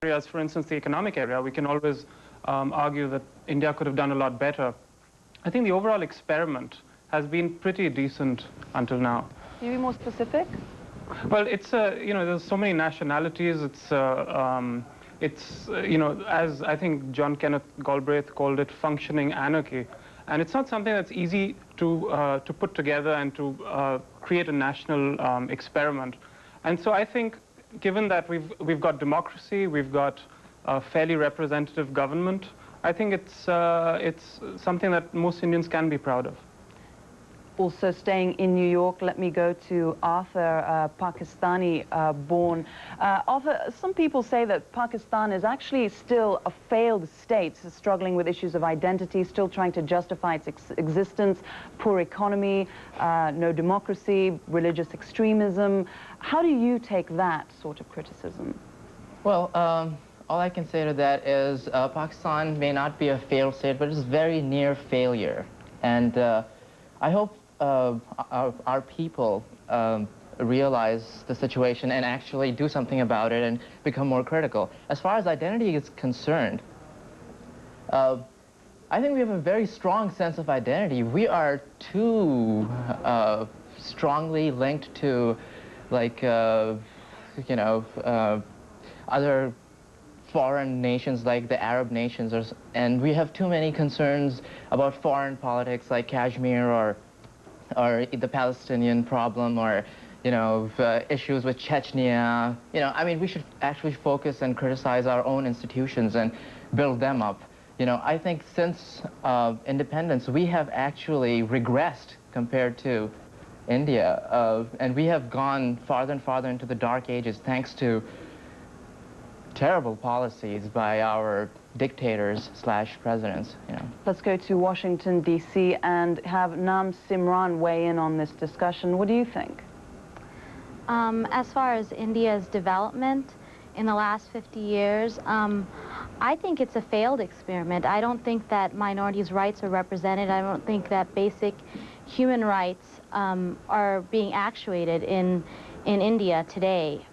areas, for instance, the economic area, we can always argue that India could have done a lot better. I think the overall experiment has been pretty decent until now. Can you be more specific? Well, it's there's so many nationalities. It's as I think John Kenneth Galbraith called it, functioning anarchy, and it's not something that's easy to put together and to create a national experiment. And so I think, given that we've got democracy, we've got a fairly representative government, I think it's something that most Indians can be proud of. Also staying in New York, let me go to Arthur, Pakistani born. Arthur, some people say that Pakistan is actually still a failed state, struggling with issues of identity, still trying to justify its existence, poor economy, no democracy, religious extremism. How do you take that sort of criticism? Well, all I can say to that is Pakistan may not be a failed state, but it's very near failure. And I hope our people realize the situation and actually do something about it and become more critical. As far as identity is concerned, I think we have a very strong sense of identity. We are too strongly linked to, like, other foreign nations like the Arab nations, and we have too many concerns about foreign politics like Kashmir or the Palestinian problem, or issues with Chechnya. I mean, we should actually focus and criticize our own institutions and build them up. I think since independence, we have actually regressed compared to India, and we have gone farther and farther into the dark ages thanks to terrible policies by our dictators / presidents. Let's go to Washington, D.C. and have Nam Simran weigh in on this discussion. What do you think? As far as India's development in the last 50 years, I think it's a failed experiment. I don't think that minorities' rights are represented. I don't think that basic human rights are being actuated in India today.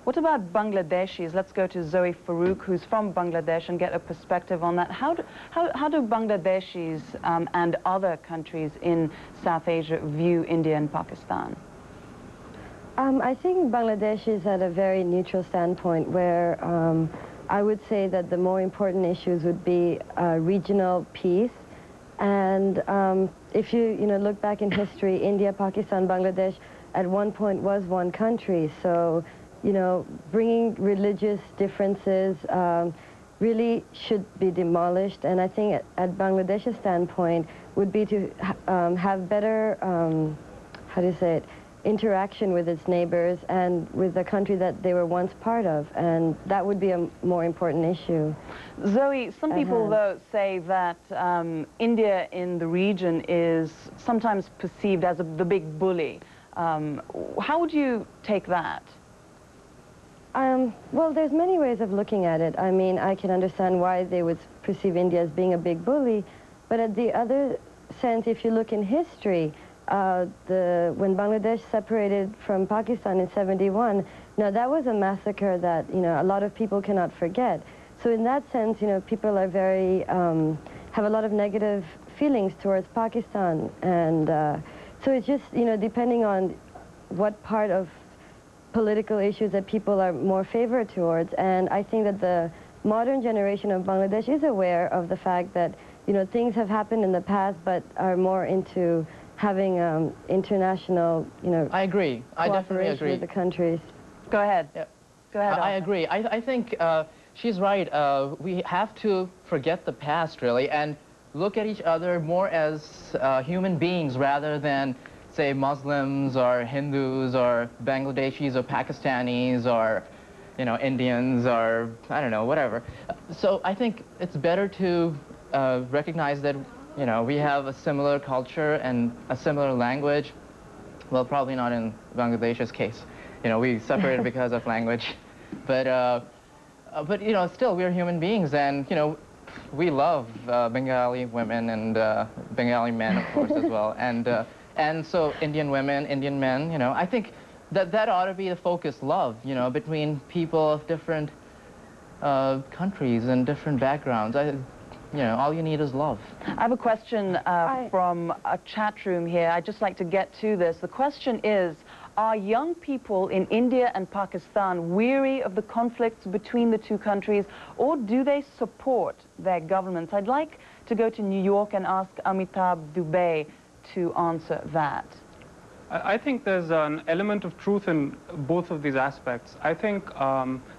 What about Bangladeshis? Let's go to Zoe Farouk, who's from Bangladesh, and get a perspective on that. How do Bangladeshis and other countries in South Asia view India and Pakistan? I think Bangladesh is at a very neutral standpoint where I would say that the more important issues would be regional peace. And if you look back in history, India, Pakistan, Bangladesh at one point was one country. So bringing religious differences really should be demolished. And I think at Bangladesh's standpoint would be to have better, interaction with its neighbors and with the country that they were once part of. And that would be a more important issue. Zoe, some people, though, say that India in the region is sometimes perceived as the big bully. How would you take that? Well, there's many ways of looking at it. I mean, I can understand why they would perceive India as being a big bully, but at the other sense, if you look in history, when Bangladesh separated from Pakistan in '71, now that was a massacre that, a lot of people cannot forget. So in that sense, people are very, have a lot of negative feelings towards Pakistan. And so it's just, depending on what part of political issues that people are more favored towards. And I think that the modern generation of Bangladesh is aware of the fact that, things have happened in the past, but are more into having international, I agree. I definitely agree. With the countries. Go ahead. Yeah. Go ahead. I agree. I think she's right. We have to forget the past, really, and look at each other more as human beings rather than, say, Muslims or Hindus or Bangladeshis or Pakistanis or, Indians or, I don't know, whatever. So I think it's better to recognize that, we have a similar culture and a similar language. Well, probably not in Bangladesh's case. We separated because of language. But still, we're human beings, and, we love Bengali women and Bengali men, of course, as well. And so Indian women, Indian men, I think that ought to be the focus, love, between people of different countries and different backgrounds. You know, all you need is love. I have a question from a chat room here. I'd just like to get to this. The question is, are young people in India and Pakistan weary of the conflicts between the two countries, or do they support their governments? I'd like to go to New York and ask Amitabh Dubey to answer that. I think there's an element of truth in both of these aspects. I think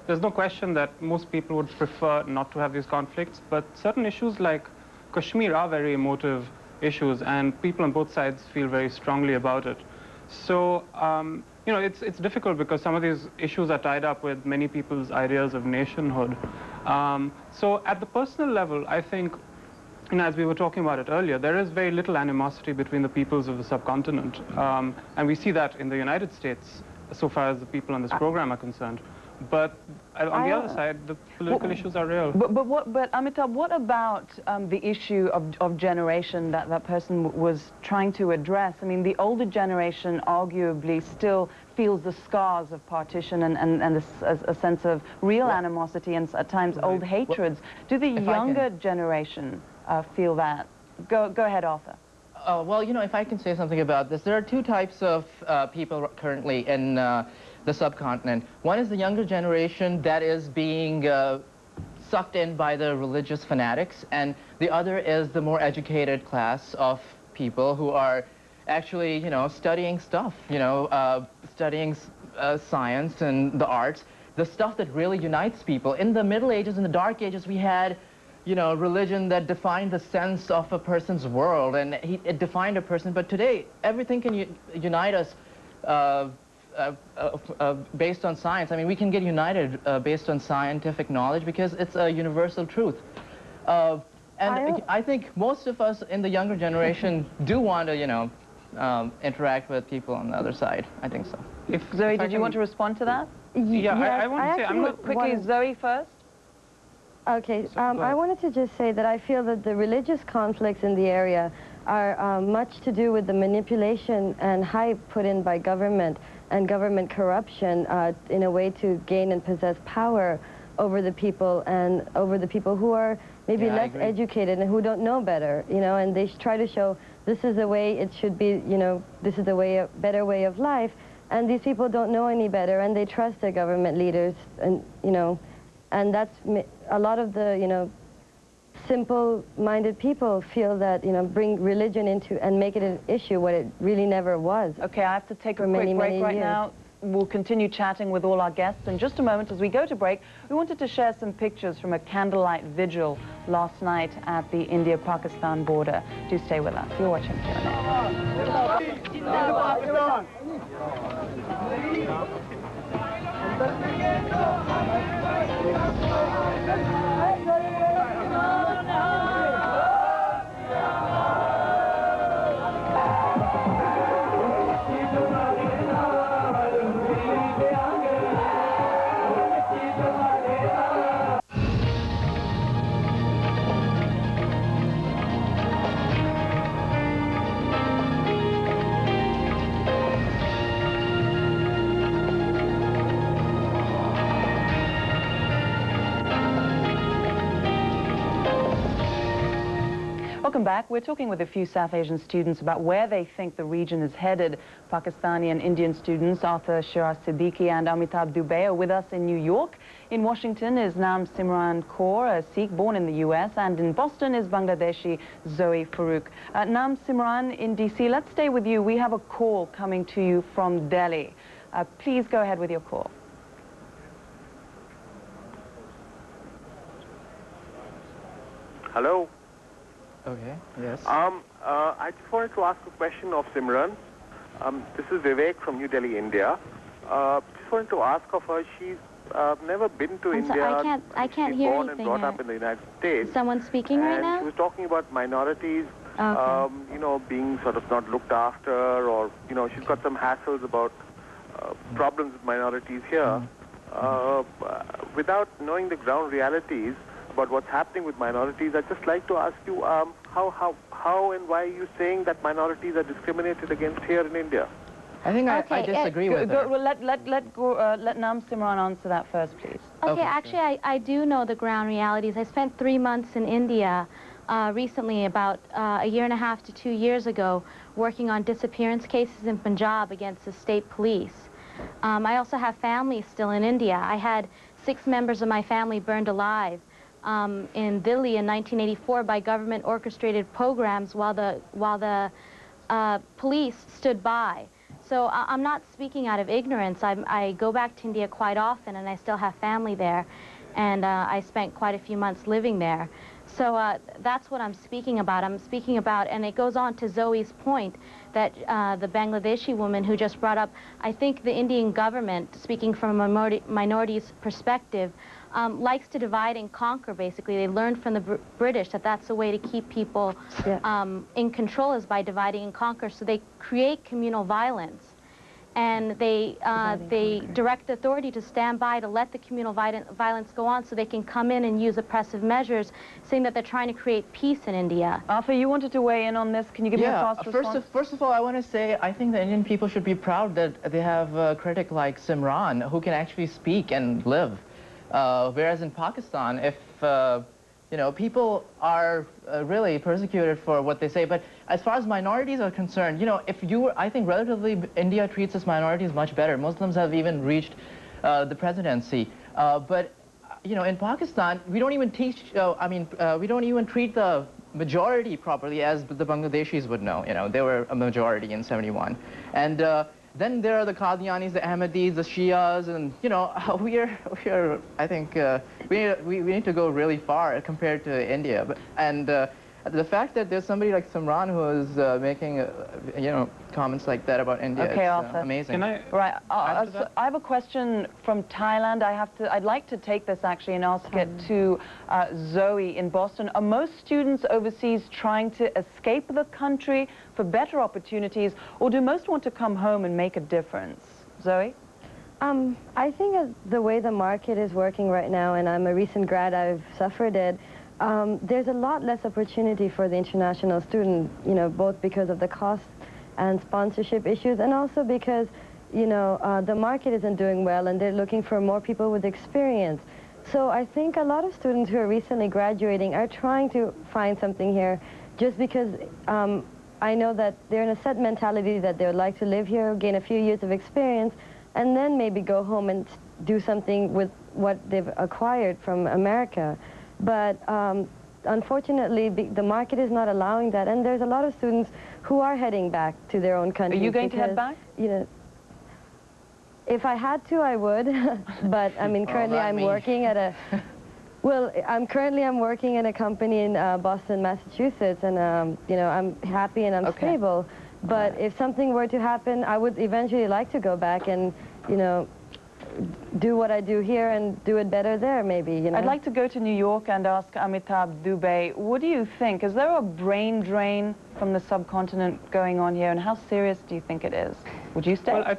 there's no question that most people would prefer not to have these conflicts, but certain issues like Kashmir are very emotive issues, and people on both sides feel very strongly about it. So, you know, it's difficult because some of these issues are tied up with many people's ideas of nationhood. So at the personal level, I think, and as we were talking about it earlier, there is very little animosity between the peoples of the subcontinent. And we see that in the United States, so far as the people on this program are concerned. But on the other side, the political issues are real. But Amitabh, what about the issue of generation that that person was trying to address? I mean, the older generation arguably still feels the scars of partition and a sense of real animosity and at times old hatreds. Do the younger generation feel that? Go ahead, Arthur. Well, you know, if I can say something about this, there are two types of people currently in the subcontinent. One is the younger generation that is being sucked in by the religious fanatics, and the other is the more educated class of people who are actually, you know, studying stuff, you know, studying science and the arts, the stuff that really unites people. In the Middle Ages, in the Dark Ages, we had, you know, religion that defined the sense of a person's world, and it defined a person. But today, everything can unite us based on science. I mean, we can get united based on scientific knowledge because it's a universal truth. And I think most of us in the younger generation do want to, you know, interact with people on the other side. I think so. Zoe, did you want to respond to that? Yeah, yes, I want to say, I'm not quickly, Zoe first. Okay, I wanted to just say that I feel that the religious conflicts in the area are much to do with the manipulation and hype put in by government and government corruption in a way to gain and possess power over the people and over the people who are maybe less educated and who don't know better, you know, and they try to show this is the way it should be, you know, this is the way, a better way of life, and these people don't know any better and they trust their government leaders, and, you know, and that's a lot of the, you know, simple-minded people feel that, you know, bring religion into and make it an issue what it really never was. Okay, I have to take a quick break right now. We'll continue chatting with all our guests in just a moment. As we go to break, we wanted to share some pictures from a candlelight vigil last night at the India-Pakistan border. Do stay with us. You're watching Welcome back. We're talking with a few South Asian students about where they think the region is headed. Pakistani and Indian students Arthur Shiraz Siddiqui and Amitabh Dubey are with us in New York. In Washington is Naam Simran Kaur, a Sikh born in the US, and in Boston is Bangladeshi Zoe Farooq. Naam Simran in DC, let's stay with you. We have a call coming to you from Delhi. Please go ahead with your call. Hello. Okay, yes. I just wanted to ask a question of Simran. This is Vivek from New Delhi, India. Just wanted to ask of her, she's never been to India. Sorry, I can't hear born anything. and brought up in the United States. Is someone speaking right now? She was talking about minorities, you know, being sort of not looked after, or, you know, she's got some hassles about problems with minorities here. Without knowing the ground realities about what's happening with minorities, I'd just like to ask you, how and why are you saying that minorities are discriminated against here in India? I think I Okay, disagree with her. Well, let Nam Simran answer that first, please. Okay, Okay, actually, I do know the ground realities. I spent 3 months in India recently, about a year and a half to 2 years ago, working on disappearance cases in Punjab against the state police. I also have family still in India. I had 6 members of my family burned alive in Delhi in 1984 by government-orchestrated programs while the police stood by. So I'm not speaking out of ignorance. I go back to India quite often, and I still have family there, and I spent quite a few months living there. So that's what I'm speaking about. I'm speaking about, and it goes on to Zoe's point, that the Bangladeshi woman who just brought up, I think the Indian government, speaking from a minority's perspective, likes to divide and conquer, basically. They learned from the British that that's the way to keep people in control, is by dividing and conquer. So they create communal violence. And they direct the authority to stand by to let the communal violence go on so they can come in and use oppressive measures, saying that they're trying to create peace in India. Arthur, you wanted to weigh in on this. Can you give me a fast response? First of all, I want to say I think the Indian people should be proud that they have a critic like Simran who can actually speak and live. Whereas in Pakistan, if you know, people are really persecuted for what they say. But as far as minorities are concerned, you know, I think relatively India treats its minorities much better. Muslims have even reached the presidency. But, you know, in Pakistan, we don't even teach, we don't even treat the majority properly, as the Bangladeshis would know. You know, they were a majority in '71. And then there are the Qadianis, the Ahmadis, the Shias, and, you know, I think, we need to go really far compared to India. And the fact that there's somebody like Simran who is making, you know, comments like that about India, it's amazing. Can I so I have a question from Thailand. I'd like to take this actually and ask it to Zoe in Boston. Are most students overseas trying to escape the country for better opportunities, or do most want to come home and make a difference? Zoe? I think the way the market is working right now, and I'm a recent grad, I've suffered it, there's a lot less opportunity for the international student, you know, both because of the cost and sponsorship issues, and also because, you know, the market isn't doing well and they're looking for more people with experience. So I think a lot of students who are recently graduating are trying to find something here just because I know that they're in a set mentality that they would like to live here, gain a few years of experience, and then maybe go home and do something with what they've acquired from America. But unfortunately, the market is not allowing that, and there's a lot of students who are heading back to their own country. Are you going to head back? You know, if I had to, I would. But I mean, currently I'm working at a. Well, I'm working in a company in Boston, Massachusetts, and you know, I'm happy and I'm stable. But if something were to happen, I would eventually like to go back and, you know, do what I do here and do it better there, maybe, you know. I'd like to go to New York and ask Amitabh Dubey, what do you think? Is there a brain drain from the subcontinent going on here, and how serious do you think it is? Would you stay? Well, I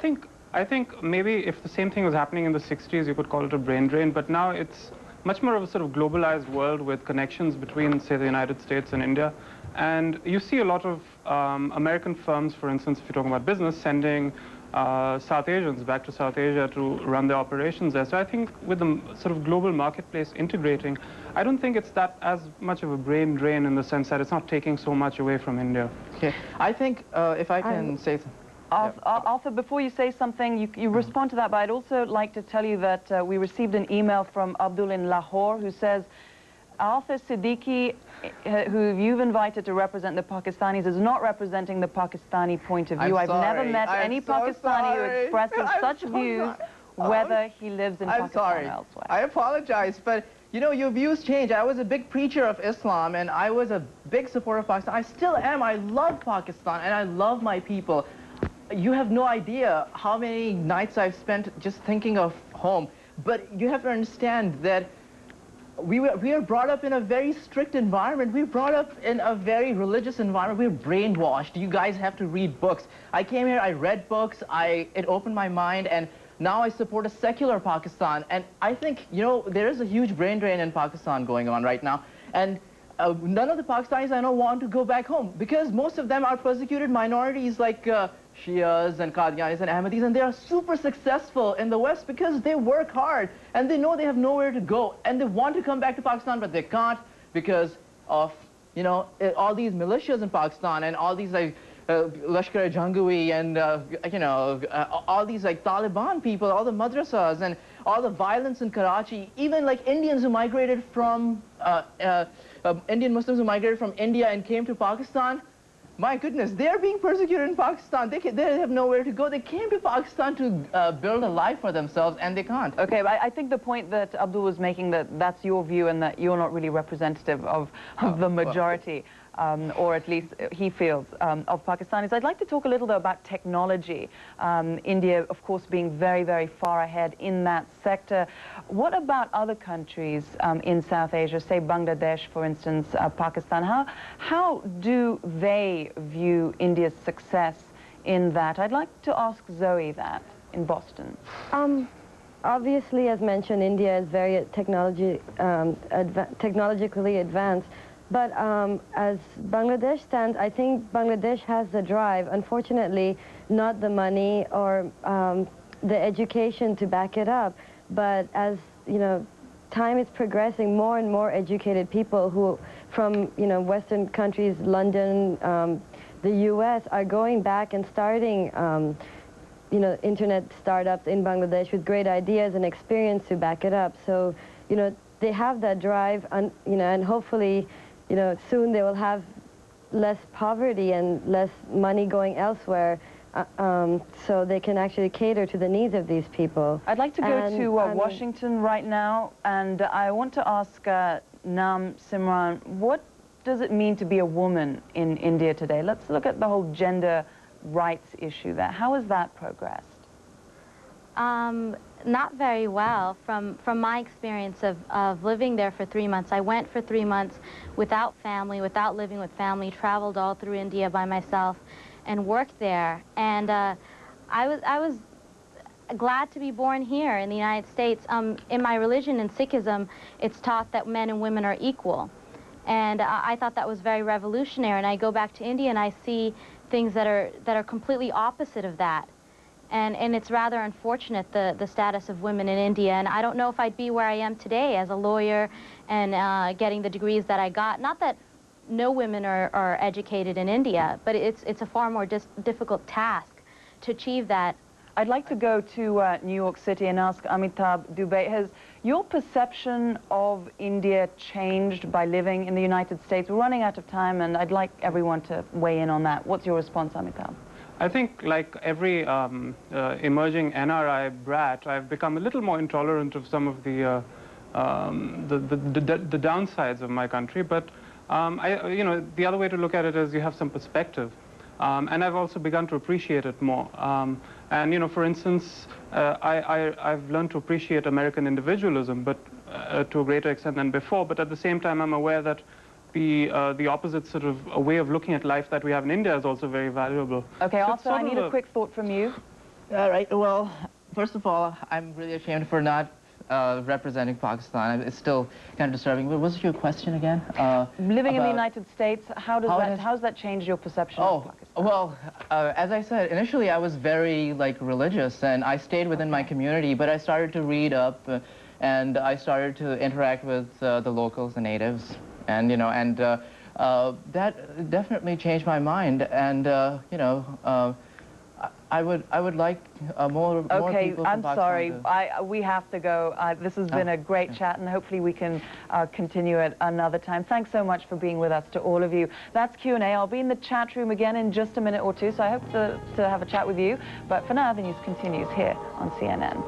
think maybe if the same thing was happening in the 60s, you could call it a brain drain, but now it's much more of a sort of globalized world with connections between, say, the United States and India. And you see a lot of American firms, for instance, if you're talking about business, sending South Asians back to South Asia to run their operations there. So I think with the sort of global marketplace integrating, I don't think it's that as much of a brain drain in the sense that it's not taking so much away from India. Okay, I think if I can say something. Arthur, before you say something, you respond to that, but I'd also like to tell you that we received an email from Abdul in Lahore who says, Arthur Siddiqui, who you've invited to represent the Pakistanis, is not representing the Pakistani point of view. I've never met any Pakistani who expresses such views, whether he lives in Pakistan or elsewhere. I apologize, but you know, your views change. I was a big preacher of Islam, and I was a big supporter of Pakistan. I still am. I love Pakistan, and I love my people. You have no idea how many nights I've spent just thinking of home. But you have to understand that we are brought up in a very strict environment. We're brought up in a very religious environment. We're brainwashed. You guys have to read books. I came here, I read books, it opened my mind, and now I support a secular Pakistan. And I think, you know, there is a huge brain drain in Pakistan going on right now. And none of the Pakistanis I know want to go back home because most of them are persecuted minorities like Shias and Qadianis and Ahmadis, and they are super successful in the West because they work hard and they know they have nowhere to go and they want to come back to Pakistan, but they can't because of, you know, all these militias in Pakistan and all these like Lashkar-e-Jhangi and you know, all these like Taliban people, all the madrasas and all the violence in Karachi, even like Indians who migrated from Indian Muslims who migrated from India and came to Pakistan. My goodness, they're being persecuted in Pakistan. They have nowhere to go. They came to Pakistan to build a life for themselves, and they can't. Okay, but I think the point that Abdul was making, that's your view and that you're not really representative of the majority, or at least he feels, of Pakistanis. I'd like to talk a little, though, about technology. India, of course, being very, very far ahead in that sector. What about other countries in South Asia, say Bangladesh, for instance, Pakistan? How do they view India's success in that? I'd like to ask Zoe that in Boston. Obviously, as mentioned, India is very technologically advanced. But as Bangladesh stands, I think Bangladesh has the drive. Unfortunately, not the money or the education to back it up. But as, you know, time is progressing, more and more educated people who from, you know, Western countries, London, the US, are going back and starting, you know, internet startups in Bangladesh with great ideas and experience to back it up. So, you know, they have that drive, and, you know, and hopefully, you know, soon they will have less poverty and less money going elsewhere, so they can actually cater to the needs of these people. I'd like to go to Washington right now, and I want to ask Nam Simran, what does it mean to be a woman in India today? Let's look at the whole gender rights issue there. How has that progressed? Not very well. From my experience of living there for 3 months, I went for 3 months without family, without living with family, traveled all through India by myself, and worked there. And I was glad to be born here in the United States. In my religion, in Sikhism, it's taught that men and women are equal. And I thought that was very revolutionary. And I go back to India and I see things that are completely opposite of that. And it's rather unfortunate, the status of women in India. And I don't know if I'd be where I am today as a lawyer and getting the degrees that I got. Not that no women are educated in India, but it's a far more difficult task to achieve that. I'd like to go to New York City and ask Amitabh Dubey, has your perception of India changed by living in the United States? We're running out of time, and I'd like everyone to weigh in on that. What's your response, Amitabh? I think, like every emerging NRI brat, I've become a little more intolerant of some of the downsides of my country. But you know, the other way to look at it is you have some perspective, and I've also begun to appreciate it more. And you know, for instance, I've learned to appreciate American individualism, but to a greater extent than before. But at the same time, I'm aware that the opposite sort of a way of looking at life that we have in India is also very valuable. Okay, so Arthur, I need a quick thought from you. All right, well, first of all, I'm really ashamed for not representing Pakistan. It's still kind of disturbing. What was your question again? Living in the United States, how's that changed your perception of Pakistan? Well, as I said, initially I was very religious, and I stayed within my community, but I started to read up, and I started to interact with the locals, the natives. And, you know, and that definitely changed my mind. And, you know, I would like more people from Pakistan. I'm sorry. We have to go. This has been a great chat, and hopefully we can continue it another time. Thanks so much for being with us, to all of you. That's Q&A. I'll be in the chat room again in just a minute or two, so I hope to have a chat with you. But for now, the news continues here on CNN.